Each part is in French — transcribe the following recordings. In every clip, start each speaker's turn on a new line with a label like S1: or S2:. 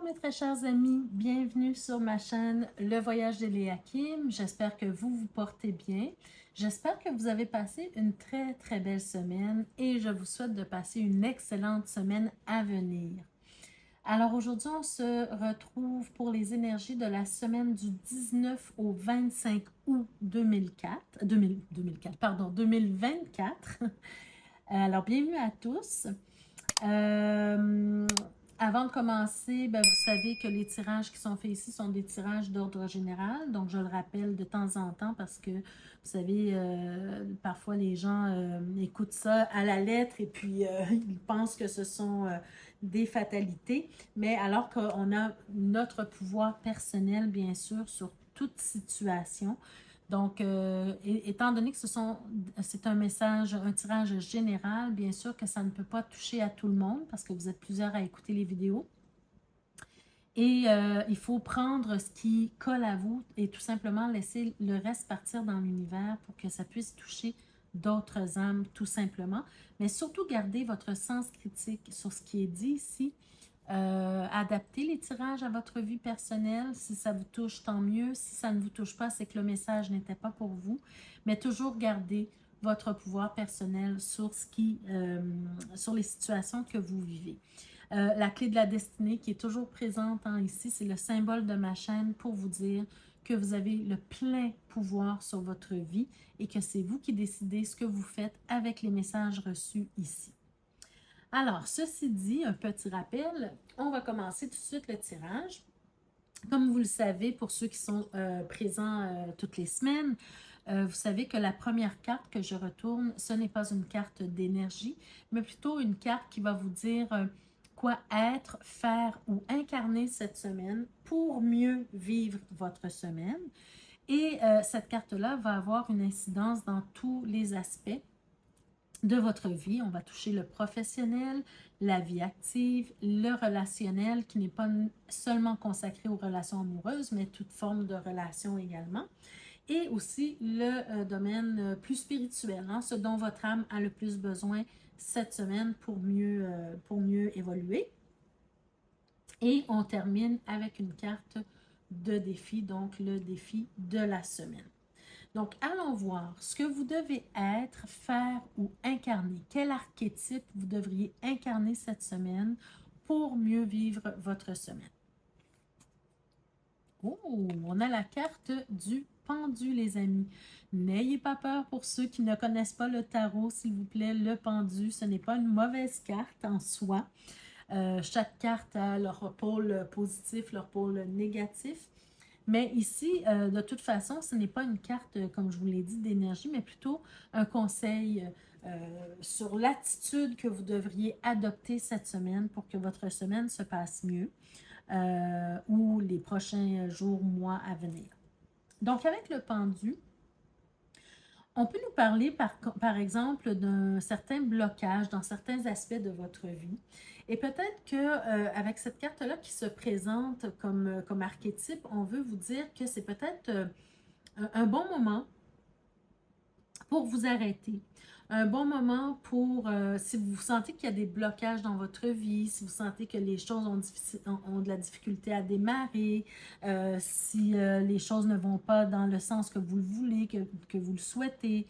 S1: mes très chers amis, bienvenue sur ma chaîne Le Voyage d'Eliakim. J'espère que vous vous portez bien. J'espère que vous avez passé une très très belle semaine et je vous souhaite de passer une excellente semaine à venir. Alors aujourd'hui, on se retrouve pour les énergies de la semaine du 19 au 25 août 2024. Alors bienvenue à tous. Euh, Avant de commencer, ben, vous savez que les tirages qui sont faits ici sont des tirages d'ordre général. Donc, je le rappelle de temps en temps parce que, vous savez, parfois les gens écoutent ça à la lettre et puis ils pensent que ce sont des fatalités. Mais alors qu'on a notre pouvoir personnel, bien sûr, sur toute situation. Donc, étant donné que c'est un message, un tirage général, bien sûr que ça ne peut pas toucher à tout le monde parce que vous êtes plusieurs à écouter les vidéos. Et il faut prendre ce qui colle à vous et tout simplement laisser le reste partir dans l'univers pour que ça puisse toucher d'autres âmes, tout simplement. Mais surtout, gardez votre sens critique sur ce qui est dit ici. Adaptez les tirages à votre vie personnelle. Si ça vous touche, tant mieux. Si ça ne vous touche pas, c'est que le message n'était pas pour vous. Mais toujours gardez votre pouvoir personnel sur sur les situations que vous vivez. La clé de la destinée qui est toujours présente ici, c'est le symbole de ma chaîne pour vous dire que vous avez le plein pouvoir sur votre vie et que c'est vous qui décidez ce que vous faites avec les messages reçus ici. Alors, ceci dit, un petit rappel, on va commencer tout de suite le tirage. Comme vous le savez, pour ceux qui sont présents toutes les semaines, vous savez que la première carte que je retourne, ce n'est pas une carte d'énergie, mais plutôt une carte qui va vous dire quoi être, faire ou incarner cette semaine pour mieux vivre votre semaine. Et cette carte-là va avoir une incidence dans tous les aspects de votre vie. On va toucher le professionnel, la vie active, le relationnel qui n'est pas seulement consacré aux relations amoureuses, mais toute forme de relation également. Et aussi le domaine plus spirituel, hein, ce dont votre âme a le plus besoin cette semaine pour mieux évoluer. Et on termine avec une carte de défi, donc le défi de la semaine. Donc, allons voir ce que vous devez être, faire ou incarner. Quel archétype vous devriez incarner cette semaine pour mieux vivre votre semaine. Oh, on a la carte du pendu, les amis. N'ayez pas peur pour ceux qui ne connaissent pas le tarot, s'il vous plaît. Le pendu, ce n'est pas une mauvaise carte en soi. Chaque carte a leur pôle positif, leur pôle négatif. Mais ici, de toute façon, ce n'est pas une carte, comme je vous l'ai dit, d'énergie, mais plutôt un conseil sur l'attitude que vous devriez adopter cette semaine pour que votre semaine se passe mieux ou les prochains jours, mois à venir. Donc, avec le pendu, on peut nous parler, par exemple, d'un certain blocage dans certains aspects de votre vie. Et peut-être qu'avec cette carte-là qui se présente comme archétype, on veut vous dire que c'est peut-être un bon moment pour vous arrêter. Un bon moment pour, si vous sentez qu'il y a des blocages dans votre vie, si vous sentez que les choses ont de la difficulté à démarrer, si les choses ne vont pas dans le sens que vous le voulez, que vous le souhaitez,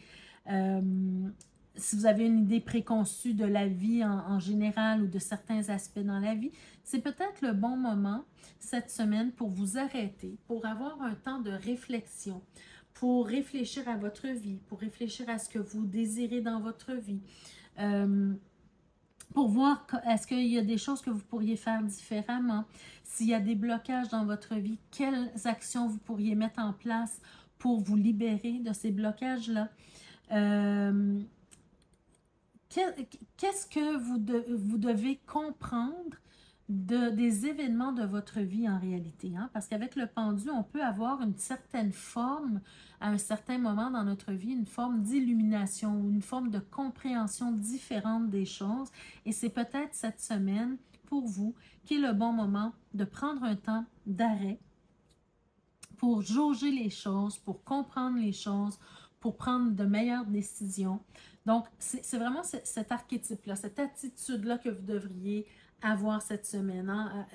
S1: si vous avez une idée préconçue de la vie en général ou de certains aspects dans la vie, c'est peut-être le bon moment cette semaine pour vous arrêter, pour avoir un temps de réflexion, pour réfléchir à votre vie, pour réfléchir à ce que vous désirez dans votre vie, pour voir est-ce qu'il y a des choses que vous pourriez faire différemment, s'il y a des blocages dans votre vie, quelles actions vous pourriez mettre en place pour vous libérer de ces blocages-là. Qu'est-ce que vous devez comprendre des événements de votre vie en réalité, hein? Parce qu'avec le pendu, on peut avoir une certaine forme, à un certain moment dans notre vie, une forme d'illumination, une forme de compréhension différente des choses. Et c'est peut-être cette semaine, pour vous, qui est le bon moment de prendre un temps d'arrêt pour jauger les choses, pour comprendre les choses, pour prendre de meilleures décisions. Donc, c'est vraiment cet archétype-là, cette attitude-là que vous devriez avoir cette semaine, hein,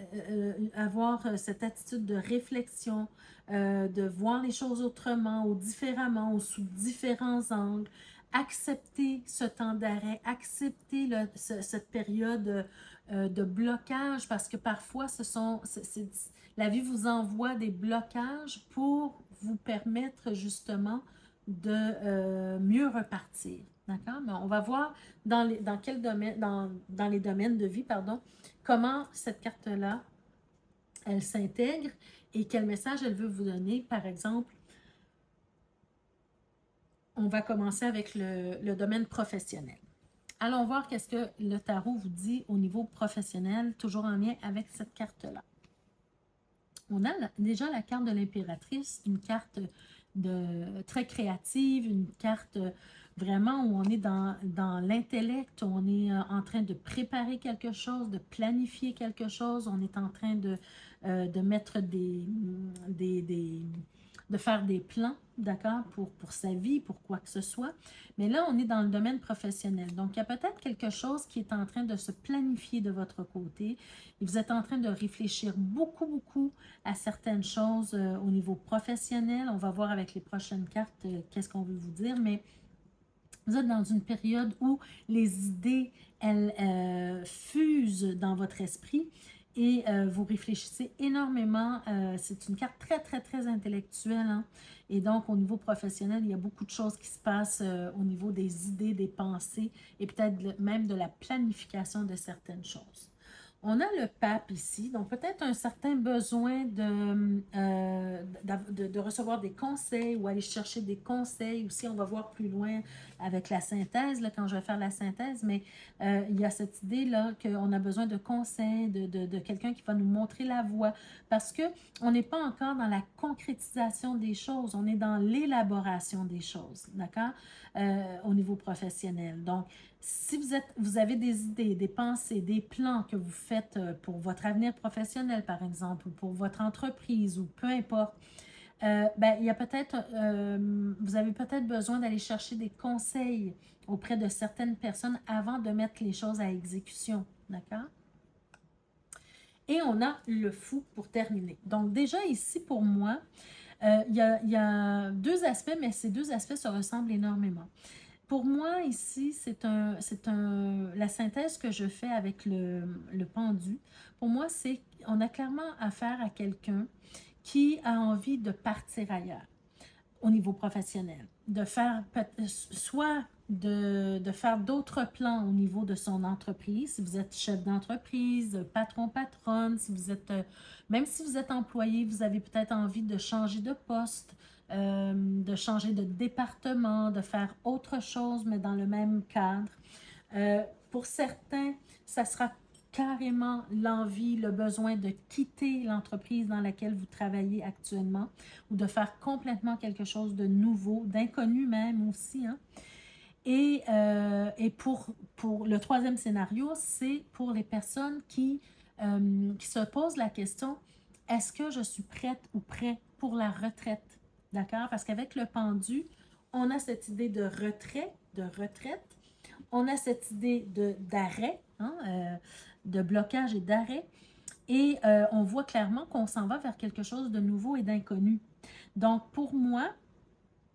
S1: avoir cette attitude de réflexion, de voir les choses autrement ou différemment ou sous différents angles, accepter ce temps d'arrêt, accepter cette période de blocage parce que parfois la vie vous envoie des blocages pour vous permettre justement de mieux repartir. D'accord? Mais on va voir dans quel domaine, dans les domaines de vie, pardon, comment cette carte-là, elle s'intègre et quel message elle veut vous donner. Par exemple, on va commencer avec le domaine professionnel. Allons voir qu'est-ce que le tarot vous dit au niveau professionnel, toujours en lien avec cette carte-là. On a déjà la carte de l'impératrice, une carte très créative, une carte vraiment où on est dans l'intellect, on est en train de préparer quelque chose, de planifier quelque chose, on est en train de mettre de faire des plans, d'accord, pour sa vie, pour quoi que ce soit. Mais là, on est dans le domaine professionnel. Donc, il y a peut-être quelque chose qui est en train de se planifier de votre côté. Et vous êtes en train de réfléchir beaucoup, beaucoup à certaines choses au niveau professionnel. On va voir avec les prochaines cartes qu'est-ce qu'on veut vous dire, mais vous êtes dans une période où les idées, elles fusent dans votre esprit et vous réfléchissez énormément. C'est une carte très, très, très intellectuelle. Hein? Et donc, au niveau professionnel, il y a beaucoup de choses qui se passent au niveau des idées, des pensées et peut-être même de la planification de certaines choses. On a le pape ici, donc peut-être un certain besoin de recevoir des conseils ou aller chercher des conseils. Aussi, on va voir plus loin avec la synthèse, là, quand je vais faire la synthèse, mais il y a cette idée-là qu'on a besoin de conseils, de quelqu'un qui va nous montrer la voie, parce qu'on n'est pas encore dans la concrétisation des choses, on est dans l'élaboration des choses, d'accord, au niveau professionnel. Donc, si vous avez des idées, des pensées, des plans que vous faites pour votre avenir professionnel, par exemple, ou pour votre entreprise, ou peu importe, il y a peut-être, vous avez peut-être besoin d'aller chercher des conseils auprès de certaines personnes avant de mettre les choses à exécution, d'accord? Et on a le fou pour terminer. Donc déjà ici, pour moi, il y a deux aspects, mais ces deux aspects se ressemblent énormément. Pour moi, ici, la synthèse que je fais avec le pendu. Pour moi, c'est on a clairement affaire à quelqu'un qui a envie de partir ailleurs au niveau professionnel, de faire soit de faire d'autres plans au niveau de son entreprise, si vous êtes chef d'entreprise, patron, patronne, si vous êtes, même si vous êtes employé, vous avez peut-être envie de changer de poste, de changer de département, de faire autre chose, mais dans le même cadre. Pour certains, ça sera carrément l'envie, le besoin de quitter l'entreprise dans laquelle vous travaillez actuellement ou de faire complètement quelque chose de nouveau, d'inconnu même aussi. Hein? Et pour le troisième scénario, c'est pour les personnes qui se posent la question, est-ce que je suis prête ou prêt pour la retraite? D'accord? Parce qu'avec le pendu, on a cette idée de retrait, de retraite. On a cette idée d'arrêt, hein, de blocage et d'arrêt. Et on voit clairement qu'on s'en va vers quelque chose de nouveau et d'inconnu. Donc, pour moi,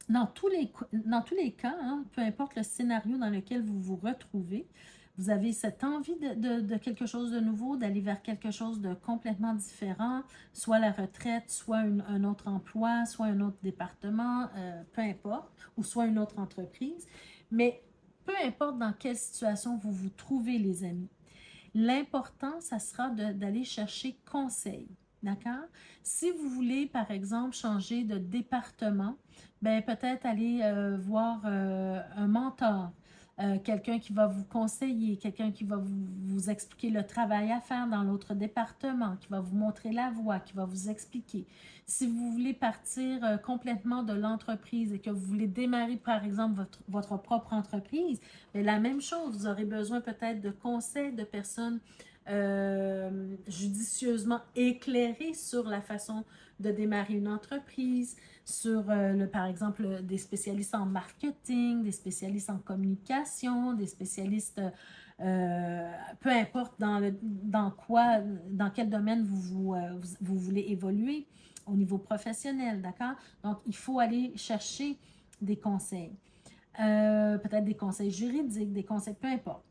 S1: dans tous les cas, hein, peu importe le scénario dans lequel vous vous retrouvez, vous avez cette envie de quelque chose de nouveau, d'aller vers quelque chose de complètement différent, soit la retraite, soit un autre emploi, soit un autre département, peu importe, ou soit une autre entreprise. Mais peu importe dans quelle situation vous vous trouvez, les amis, l'important, ça sera d'aller chercher conseil. D'accord? Si vous voulez, par exemple, changer de département, ben peut-être aller voir un mentor, quelqu'un qui va vous conseiller, quelqu'un qui va vous expliquer le travail à faire dans l'autre département, qui va vous montrer la voie, qui va vous expliquer. Si vous voulez partir complètement de l'entreprise et que vous voulez démarrer, par exemple, votre propre entreprise, bien, la même chose, vous aurez besoin peut-être de conseils de personnes judicieusement éclairées sur la façon de démarrer une entreprise, sur, par exemple, des spécialistes en marketing, des spécialistes en communication, des spécialistes peu importe dans quel domaine vous voulez évoluer au niveau professionnel, d'accord? Donc, il faut aller chercher des conseils. Peut-être des conseils juridiques, des conseils, peu importe.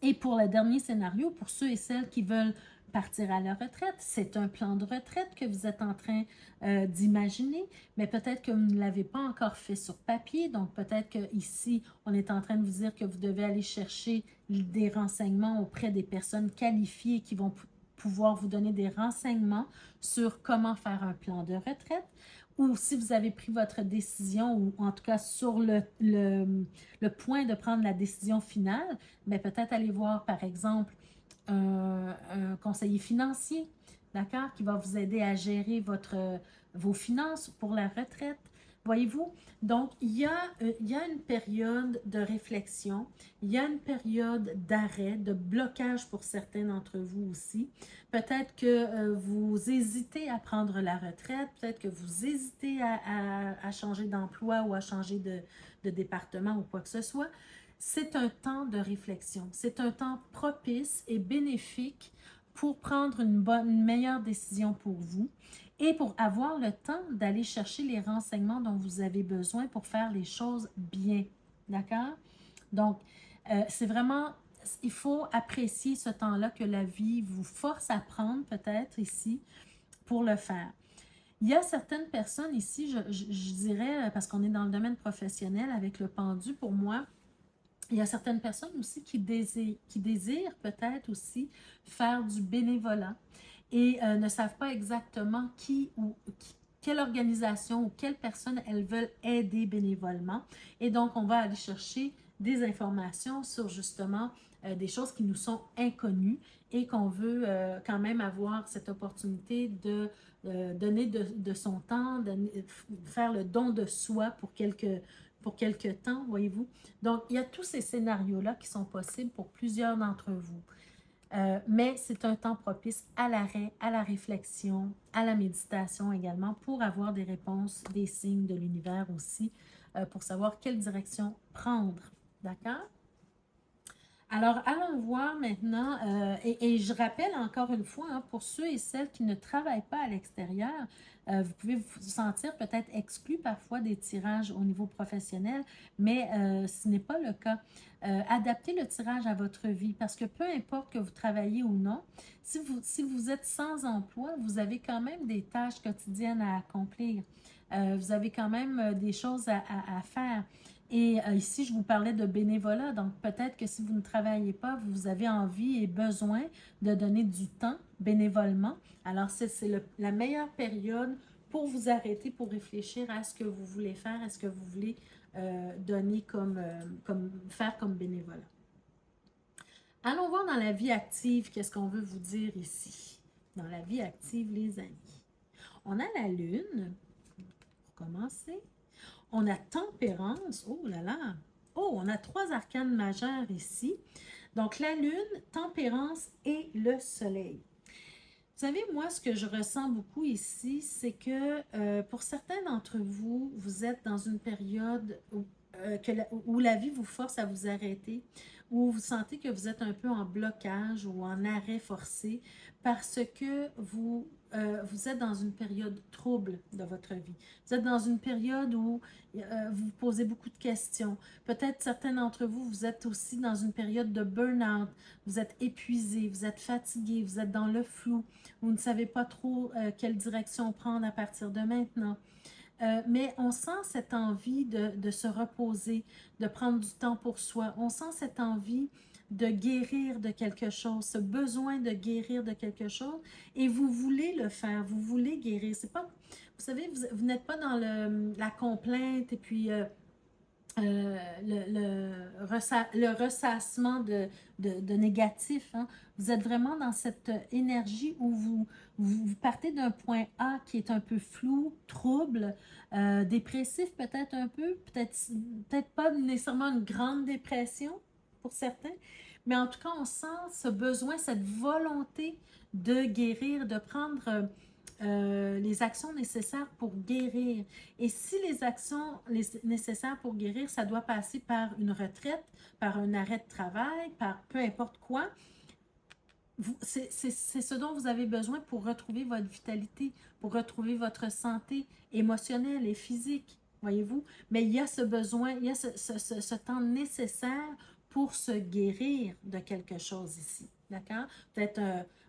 S1: Et pour le dernier scénario, pour ceux et celles qui veulent partir à la retraite, c'est un plan de retraite que vous êtes en train d'imaginer, mais peut-être que vous ne l'avez pas encore fait sur papier, donc peut-être qu'ici, on est en train de vous dire que vous devez aller chercher des renseignements auprès des personnes qualifiées qui vont pouvoir vous donner des renseignements sur comment faire un plan de retraite, ou si vous avez pris votre décision, ou en tout cas sur le point de prendre la décision finale, mais peut-être aller voir, par exemple, un conseiller financier, d'accord, qui va vous aider à gérer vos finances pour la retraite. Voyez-vous? Donc, il y a une période de réflexion, il y a une période d'arrêt, de blocage pour certains d'entre vous aussi. Peut-être que vous hésitez à prendre la retraite, peut-être que vous hésitez à changer d'emploi ou à changer de département ou quoi que ce soit. C'est un temps de réflexion, c'est un temps propice et bénéfique pour prendre une meilleure décision pour vous et pour avoir le temps d'aller chercher les renseignements dont vous avez besoin pour faire les choses bien. D'accord? Donc, c'est vraiment, il faut apprécier ce temps-là que la vie vous force à prendre peut-être ici pour le faire. Il y a certaines personnes ici, je dirais, parce qu'on est dans le domaine professionnel avec le pendu, pour moi, il y a certaines personnes aussi qui désirent peut-être aussi faire du bénévolat et ne savent pas exactement quelle organisation ou quelle personne elles veulent aider bénévolement. Et donc, on va aller chercher des informations sur justement des choses qui nous sont inconnues et qu'on veut quand même avoir cette opportunité de donner de son temps, faire le don de soi pour quelques temps, voyez-vous. Donc, il y a tous ces scénarios-là qui sont possibles pour plusieurs d'entre vous. Mais c'est un temps propice à l'arrêt, à la réflexion, à la méditation également, pour avoir des réponses, des signes de l'univers aussi, pour savoir quelle direction prendre. D'accord? Alors, allons voir maintenant, et je rappelle encore une fois, hein, pour ceux et celles qui ne travaillent pas à l'extérieur, vous pouvez vous sentir peut-être exclu parfois des tirages au niveau professionnel, mais ce n'est pas le cas. Adaptez le tirage à votre vie parce que peu importe que vous travaillez ou non, si vous êtes sans emploi, vous avez quand même des tâches quotidiennes à accomplir. Vous avez quand même des choses à faire. Et ici, je vous parlais de bénévolat, donc peut-être que si vous ne travaillez pas, vous avez envie et besoin de donner du temps bénévolement. Alors, c'est la meilleure période pour vous arrêter, pour réfléchir à ce que vous voulez faire, à ce que vous voulez donner faire comme bénévolat. Allons voir dans la vie active, qu'est-ce qu'on veut vous dire ici. Dans la vie active, les amis. On a la Lune, pour commencer. On a tempérance, oh là là, oh, on a 3 arcanes majeures ici. Donc, la Lune, tempérance et le Soleil. Vous savez, moi, ce que je ressens beaucoup ici, c'est que pour certains d'entre vous, vous êtes dans une période où la vie vous force à vous arrêter, où vous sentez que vous êtes un peu en blocage ou en arrêt forcé parce que vous êtes dans une période trouble de votre vie. Vous êtes dans une période où vous posez beaucoup de questions. Peut-être certains d'entre vous, vous êtes aussi dans une période de burn-out. Vous êtes épuisé, vous êtes fatigué, vous êtes dans le flou. Vous ne savez pas trop quelle direction prendre à partir de maintenant. Mais on sent cette envie de se reposer, de prendre du temps pour soi. On sent cette envie de guérir de quelque chose, ce besoin de guérir de quelque chose, et vous voulez le faire, vous voulez guérir. C'est pas, vous savez, vous n'êtes pas dans la complainte et puis le ressassement de négatif. Hein. Vous êtes vraiment dans cette énergie où vous partez d'un point A qui est un peu flou, trouble, dépressif peut-être un peu, peut-être pas nécessairement une grande dépression pour certains, mais en tout cas, on sent ce besoin, cette volonté de guérir, de prendre les actions nécessaires pour guérir. Et si les actions nécessaires pour guérir, ça doit passer par une retraite, par un arrêt de travail, par peu importe quoi, c'est ce dont vous avez besoin pour retrouver votre vitalité, pour retrouver votre santé émotionnelle et physique, voyez-vous. Mais il y a ce besoin, il y a ce temps nécessaire pour se guérir de quelque chose ici, d'accord? Peut-être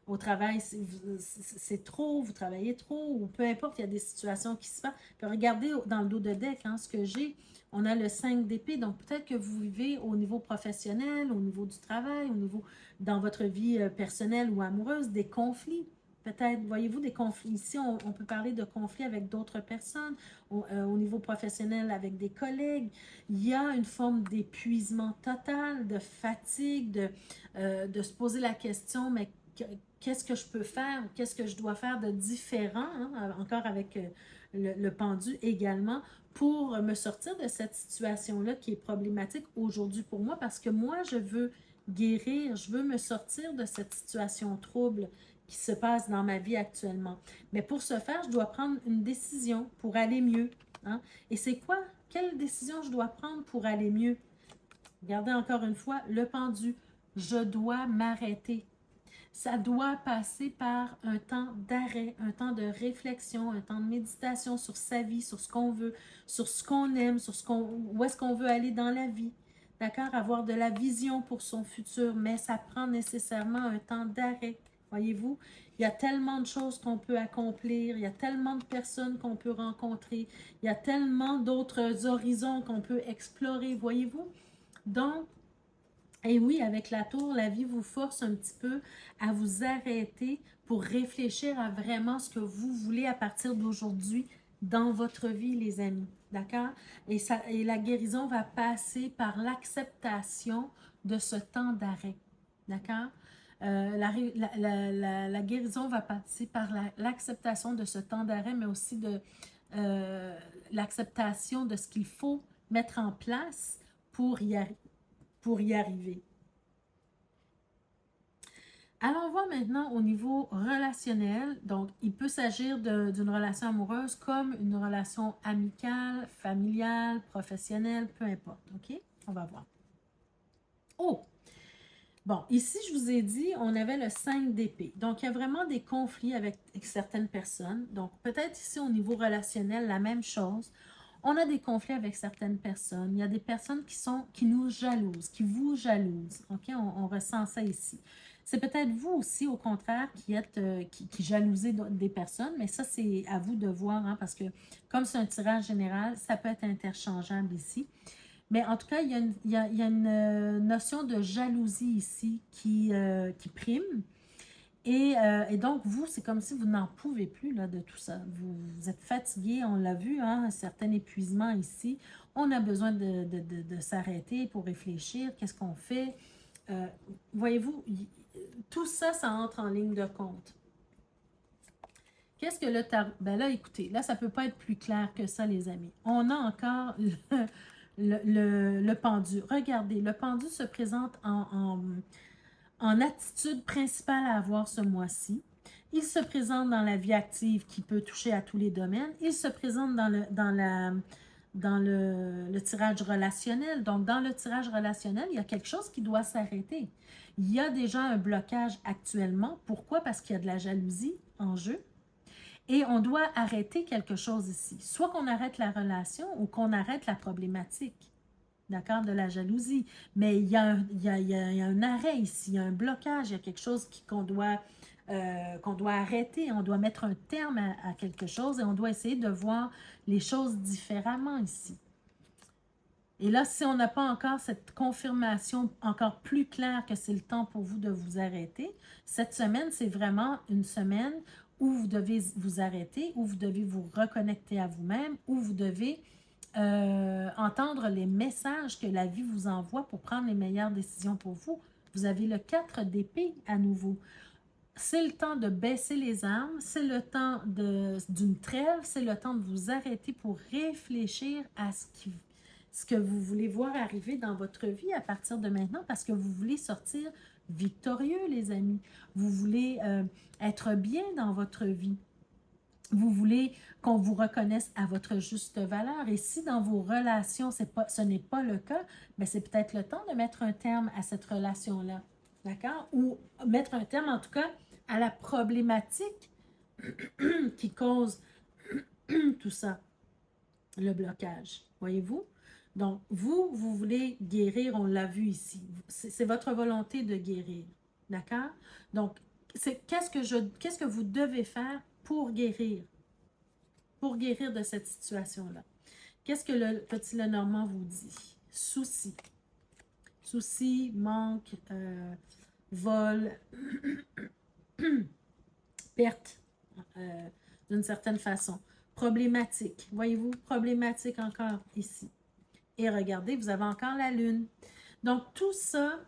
S1: au travail, c'est trop, vous travaillez trop, ou peu importe, il y a des situations qui se passent. Puis regardez dans le dos de deck, hein, ce que j'ai, on a le 5 d'épée, donc peut-être que vous vivez au niveau professionnel, au niveau du travail, au niveau dans votre vie personnelle ou amoureuse, des conflits. Peut-être, voyez-vous, des conflits. Ici, on peut parler de conflits avec d'autres personnes, au niveau professionnel avec des collègues. Il y a une forme d'épuisement total, de fatigue, de se poser la question, mais qu'est-ce que je peux faire? Qu'est-ce que je dois faire de différent, hein, encore avec le pendu également, pour me sortir de cette situation-là qui est problématique aujourd'hui pour moi, parce que moi, je veux guérir, je veux me sortir de cette situation trouble qui se passe dans ma vie actuellement. Mais pour ce faire, je dois prendre une décision pour aller mieux. Hein? Et c'est quoi? Quelle décision je dois prendre pour aller mieux? Regardez encore une fois le pendu. Je dois m'arrêter. Ça doit passer par un temps d'arrêt, un temps de réflexion, un temps de méditation sur sa vie, sur ce qu'on veut, sur ce qu'on aime, sur où est-ce qu'on veut aller dans la vie. D'accord? Avoir de la vision pour son futur, mais ça prend nécessairement un temps d'arrêt. Voyez-vous? Il y a tellement de choses qu'on peut accomplir, il y a tellement de personnes qu'on peut rencontrer, il y a tellement d'autres horizons qu'on peut explorer, voyez-vous? Donc, et oui, avec la tour, la vie vous force un petit peu à vous arrêter pour réfléchir à vraiment ce que vous voulez à partir d'aujourd'hui dans votre vie, les amis. D'accord? Et la guérison va passer par l'acceptation de ce temps d'arrêt. D'accord? La guérison va passer par l'acceptation de ce temps d'arrêt, mais aussi de l'acceptation de ce qu'il faut mettre en place pour y arriver. Allons voir maintenant au niveau relationnel. Donc, il peut s'agir d'une relation amoureuse comme une relation amicale, familiale, professionnelle, peu importe. OK? On va voir. Oh! Bon, ici, je vous ai dit, on avait le 5 d'épée. Donc, il y a vraiment des conflits avec certaines personnes. Donc, peut-être ici, au niveau relationnel, la même chose. On a des conflits avec certaines personnes. Il y a des personnes qui nous jalousent, qui vous jalousent. OK? On ressent ça ici. C'est peut-être vous aussi, au contraire, qui jalousez des personnes, mais ça, c'est à vous de voir, hein, parce que comme c'est un tirage général, ça peut être interchangeable ici. Mais en tout cas, il y a une notion de jalousie ici qui prime. Et donc, vous, c'est comme si vous n'en pouvez plus là, de tout ça. Vous êtes fatigué, on l'a vu, hein, un certain épuisement ici. On a besoin de s'arrêter pour réfléchir. Qu'est-ce qu'on fait? Voyez-vous, tout ça, ça entre en ligne de compte. Qu'est-ce que le tarot? Ben là, écoutez, là, ça ne peut pas être plus clair que ça, les amis. On a encore le pendu. Regardez, le pendu se présente en attitude principale à avoir ce mois-ci. Il se présente dans la vie active qui peut toucher à tous les domaines. Il se présente dans le tirage relationnel. Donc, dans le tirage relationnel, il y a quelque chose qui doit s'arrêter. Il y a déjà un blocage actuellement. Pourquoi? Parce qu'il y a de la jalousie en jeu. Et on doit arrêter quelque chose ici. Soit qu'on arrête la relation ou qu'on arrête la problématique. D'accord, de la jalousie. Mais il y a un arrêt ici, il y a un blocage, il y a quelque chose qu'on doit arrêter, on doit mettre un terme à quelque chose et on doit essayer de voir les choses différemment ici. Et là, si on n'a pas encore cette confirmation encore plus claire que c'est le temps pour vous de vous arrêter, cette semaine, c'est vraiment une semaine où vous devez vous arrêter, où vous devez vous reconnecter à vous-même, où vous devez entendre les messages que la vie vous envoie pour prendre les meilleures décisions pour vous. Vous avez le 4 d'épée à nouveau. C'est le temps de baisser les armes, c'est le temps d'une trêve, c'est le temps de vous arrêter pour réfléchir à ce que vous voulez voir arriver dans votre vie à partir de maintenant parce que vous voulez sortir victorieux, les amis. Vous voulez être bien dans votre vie. Vous voulez qu'on vous reconnaisse à votre juste valeur. Et si dans vos relations, ce n'est pas le cas, bien, c'est peut-être le temps de mettre un terme à cette relation-là. D'accord? Ou mettre un terme, en tout cas, à la problématique qui cause tout ça, le blocage. Voyez-vous? Donc, vous voulez guérir, on l'a vu ici. C'est votre volonté de guérir. D'accord? Donc, qu'est-ce que vous devez faire pour guérir? Pour guérir de cette situation-là. Qu'est-ce que le petit Lenormand vous dit? Souci. Souci, manque, vol, perte, d'une certaine façon. Problématique. Voyez-vous, problématique encore ici. Et regardez, vous avez encore la lune. Donc, tout ça,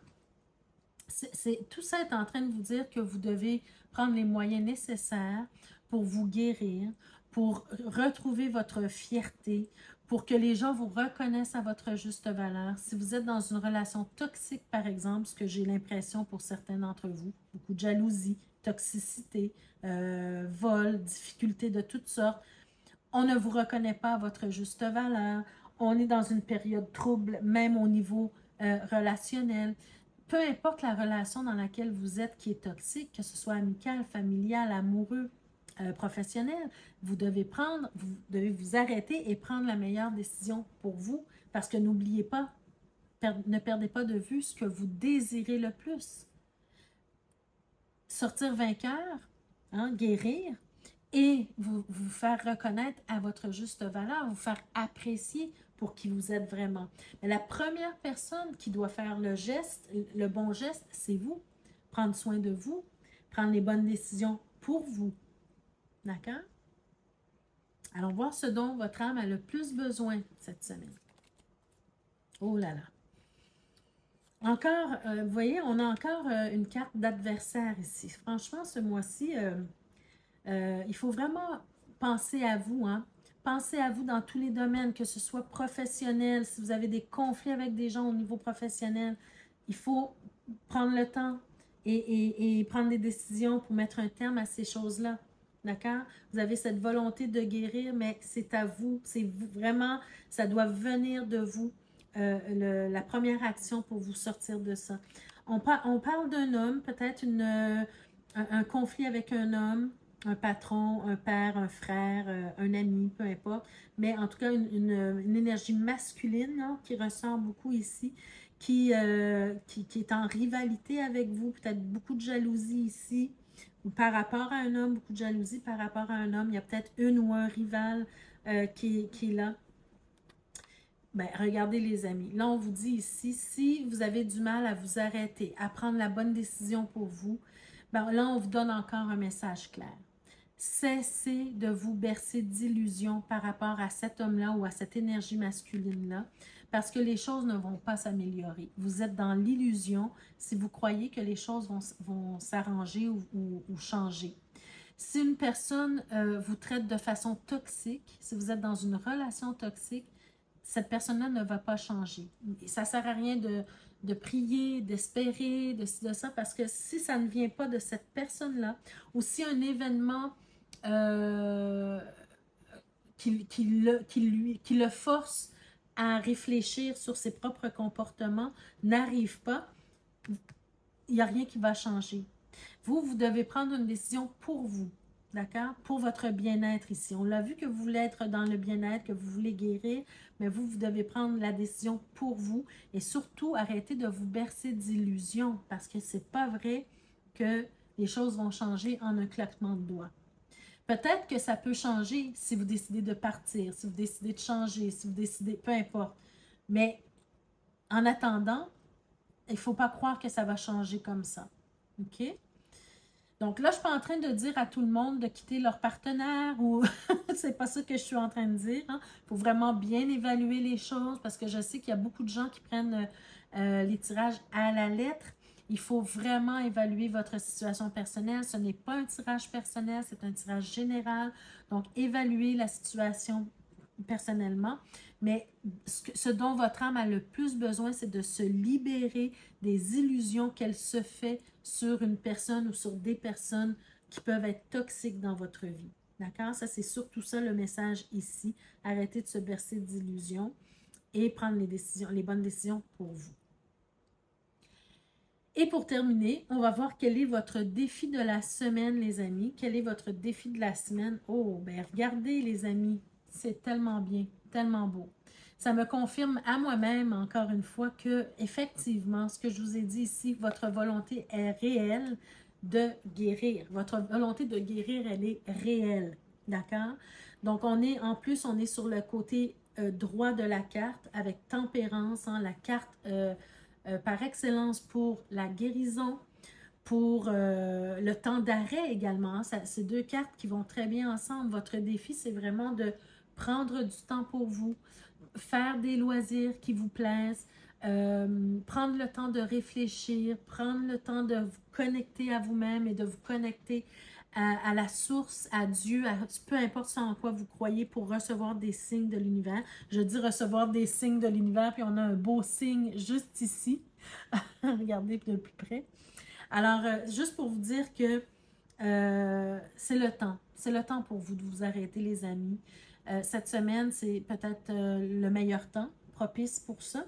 S1: tout ça est en train de vous dire que vous devez prendre les moyens nécessaires pour vous guérir, pour retrouver votre fierté, pour que les gens vous reconnaissent à votre juste valeur. Si vous êtes dans une relation toxique, par exemple, ce que j'ai l'impression pour certains d'entre vous, beaucoup de jalousie, toxicité, vol, difficultés de toutes sortes, on ne vous reconnaît pas à votre juste valeur, on est dans une période trouble, même au niveau relationnel. Peu importe la relation dans laquelle vous êtes qui est toxique, que ce soit amical, familial, amoureux, professionnel, vous devez vous arrêter et prendre la meilleure décision pour vous, parce que n'oubliez pas, ne perdez pas de vue ce que vous désirez le plus. Sortir vainqueur, hein, guérir, et vous faire reconnaître à votre juste valeur, vous faire apprécier pour qui vous êtes vraiment. Mais la première personne qui doit faire le geste, le bon geste, c'est vous. Prendre soin de vous, prendre les bonnes décisions pour vous. D'accord? Allons voir ce dont votre âme a le plus besoin cette semaine. Oh là là. Encore, vous voyez, on a encore une carte d'adversaire ici. Franchement, ce mois-ci, il faut vraiment penser à vous, hein? Pensez à vous dans tous les domaines, que ce soit professionnel, si vous avez des conflits avec des gens au niveau professionnel, il faut prendre le temps et prendre des décisions pour mettre un terme à ces choses-là. D'accord? Vous avez cette volonté de guérir, mais c'est à vous. C'est vraiment, ça doit venir de vous, la première action pour vous sortir de ça. On parle d'un homme, peut-être un conflit avec un homme, un patron, un père, un frère, un ami, peu importe. Mais en tout cas, une énergie masculine là, qui ressort beaucoup ici, qui est en rivalité avec vous, peut-être beaucoup de jalousie ici, ou par rapport à un homme, beaucoup de jalousie par rapport à un homme. Il y a peut-être une ou un rival qui est là. Ben, regardez les amis, là on vous dit ici, si vous avez du mal à vous arrêter, à prendre la bonne décision pour vous, ben, là on vous donne encore un message clair. Cessez de vous bercer d'illusions par rapport à cet homme-là ou à cette énergie masculine-là, parce que les choses ne vont pas s'améliorer. Vous êtes dans l'illusion si vous croyez que les choses vont s'arranger ou changer. Si une personne vous traite de façon toxique, si vous êtes dans une relation toxique, cette personne-là ne va pas changer. Ça ne sert à rien de prier, d'espérer, de ça, parce que si ça ne vient pas de cette personne-là, ou si un événement qui le force à réfléchir sur ses propres comportements n'arrive pas, il n'y a rien qui va changer. Vous devez prendre une décision pour vous, d'accord? Pour votre bien-être ici. On l'a vu que vous voulez être dans le bien-être, que vous voulez guérir, mais vous devez prendre la décision pour vous et surtout arrêter de vous bercer d'illusions parce que c'est pas vrai que les choses vont changer en un claquement de doigts. Peut-être que ça peut changer si vous décidez de partir, si vous décidez de changer, si vous décidez, peu importe. Mais en attendant, il ne faut pas croire que ça va changer comme ça. OK? Donc là, je ne suis pas en train de dire à tout le monde de quitter leur partenaire ou c'est pas ça que je suis en train de dire. Il faut vraiment bien évaluer les choses parce que je sais qu'il y a beaucoup de gens qui prennent les tirages à la lettre. Il faut vraiment évaluer votre situation personnelle. Ce n'est pas un tirage personnel, c'est un tirage général. Donc, évaluez la situation personnellement. Mais ce dont votre âme a le plus besoin, c'est de se libérer des illusions qu'elle se fait sur une personne ou sur des personnes qui peuvent être toxiques dans votre vie. D'accord? Ça, c'est surtout ça le message ici. Arrêtez de se bercer d'illusions et prendre les bonnes décisions pour vous. Et pour terminer, on va voir quel est votre défi de la semaine, les amis. Quel est votre défi de la semaine? Oh, ben regardez, les amis, c'est tellement bien, tellement beau. Ça me confirme à moi-même, encore une fois, que effectivement, ce que je vous ai dit ici, votre volonté est réelle de guérir. Votre volonté de guérir, elle est réelle. D'accord? Donc, en plus, on est sur le côté droit de la carte avec tempérance, hein, la carte par excellence pour la guérison, pour le temps d'arrêt également. C'est deux cartes qui vont très bien ensemble. Votre défi, c'est vraiment de prendre du temps pour vous, faire des loisirs qui vous plaisent, prendre le temps de réfléchir, prendre le temps de vous connecter à vous-même et de vous connecter à la source, à Dieu, à peu importe en quoi vous croyez pour recevoir des signes de l'univers. Je dis recevoir des signes de l'univers, puis on a un beau signe juste ici. Regardez de plus près. Alors, juste pour vous dire que c'est le temps. C'est le temps pour vous de vous arrêter, les amis. Cette semaine, c'est peut-être le meilleur temps propice pour ça.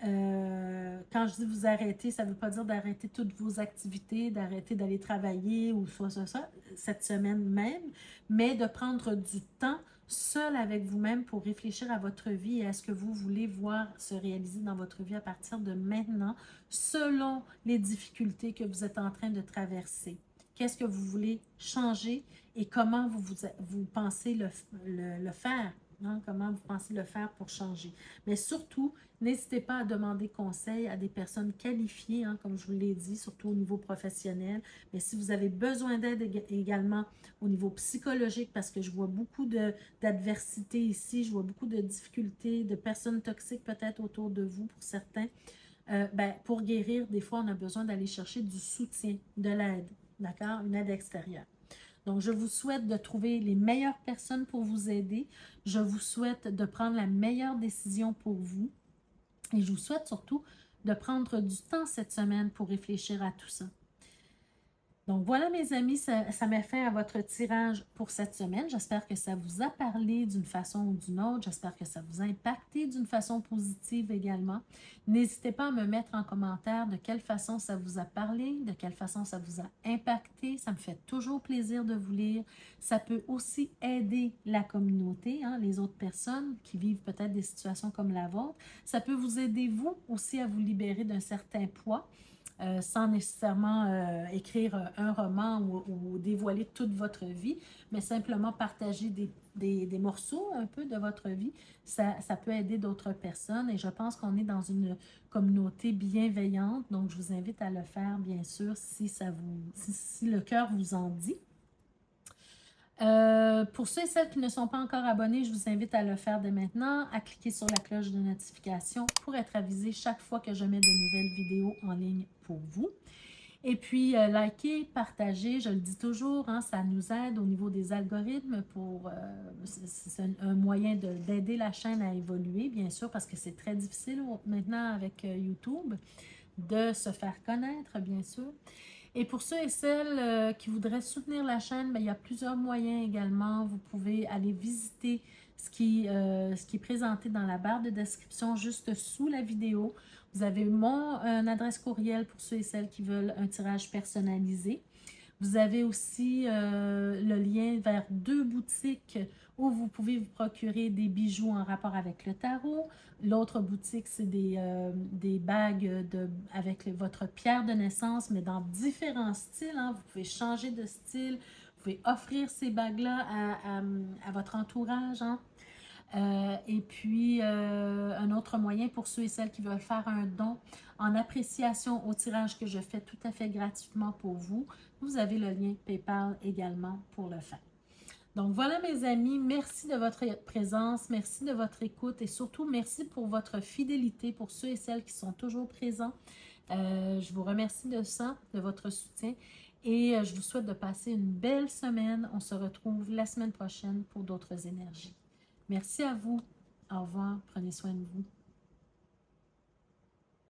S1: Quand je dis vous arrêter, ça ne veut pas dire d'arrêter toutes vos activités, d'arrêter d'aller travailler ou soit ça, cette semaine même, mais de prendre du temps seul avec vous-même pour réfléchir à votre vie et à ce que vous voulez voir se réaliser dans votre vie à partir de maintenant, selon les difficultés que vous êtes en train de traverser. Qu'est-ce que vous voulez changer et comment vous pensez le faire? Hein? Comment vous pensez le faire pour changer? Mais surtout, n'hésitez pas à demander conseil à des personnes qualifiées, hein, comme je vous l'ai dit, surtout au niveau professionnel. Mais si vous avez besoin d'aide également au niveau psychologique, parce que je vois beaucoup d'adversité ici, je vois beaucoup de difficultés, de personnes toxiques peut-être autour de vous pour certains, pour guérir, des fois, on a besoin d'aller chercher du soutien, de l'aide, d'accord? Une aide extérieure. Donc, je vous souhaite de trouver les meilleures personnes pour vous aider. Je vous souhaite de prendre la meilleure décision pour vous. Et je vous souhaite surtout de prendre du temps cette semaine pour réfléchir à tout ça. Donc voilà mes amis, ça met fin à votre tirage pour cette semaine. J'espère que ça vous a parlé d'une façon ou d'une autre. J'espère que ça vous a impacté d'une façon positive également. N'hésitez pas à me mettre en commentaire de quelle façon ça vous a parlé, de quelle façon ça vous a impacté. Ça me fait toujours plaisir de vous lire. Ça peut aussi aider la communauté, hein, les autres personnes qui vivent peut-être des situations comme la vôtre. Ça peut vous aider vous aussi à vous libérer d'un certain poids. Sans nécessairement écrire un roman ou dévoiler toute votre vie, mais simplement partager des morceaux un peu de votre vie, ça peut aider d'autres personnes et je pense qu'on est dans une communauté bienveillante, donc je vous invite à le faire bien sûr si le cœur vous en dit. Pour ceux et celles qui ne sont pas encore abonnés, je vous invite à le faire dès maintenant, à cliquer sur la cloche de notification pour être avisé chaque fois que je mets de nouvelles vidéos en ligne pour vous. Et puis, likez, partagez, je le dis toujours, hein, ça nous aide au niveau des algorithmes c'est un moyen d'aider la chaîne à évoluer, bien sûr, parce que c'est très difficile maintenant avec YouTube de se faire connaître, bien sûr. Et pour ceux et celles qui voudraient soutenir la chaîne, il y a plusieurs moyens également. Vous pouvez aller visiter ce qui est présenté dans la barre de description juste sous la vidéo. Vous avez mon adresse courriel pour ceux et celles qui veulent un tirage personnalisé. Vous avez aussi le lien vers 2 boutiques où vous pouvez vous procurer des bijoux en rapport avec le tarot. L'autre boutique, c'est des bagues avec votre pierre de naissance, mais dans différents styles. Hein. Vous pouvez changer de style. Vous pouvez offrir ces bagues-là à votre entourage. Hein. Et puis, un autre moyen pour ceux et celles qui veulent faire un don en appréciation au tirage que je fais tout à fait gratuitement pour vous, vous avez le lien PayPal également pour le faire. Donc voilà mes amis, merci de votre présence, merci de votre écoute et surtout merci pour votre fidélité pour ceux et celles qui sont toujours présents. Je vous remercie de ça, de votre soutien et je vous souhaite de passer une belle semaine. On se retrouve la semaine prochaine pour d'autres énergies. Merci à vous. Au revoir. Prenez soin de vous.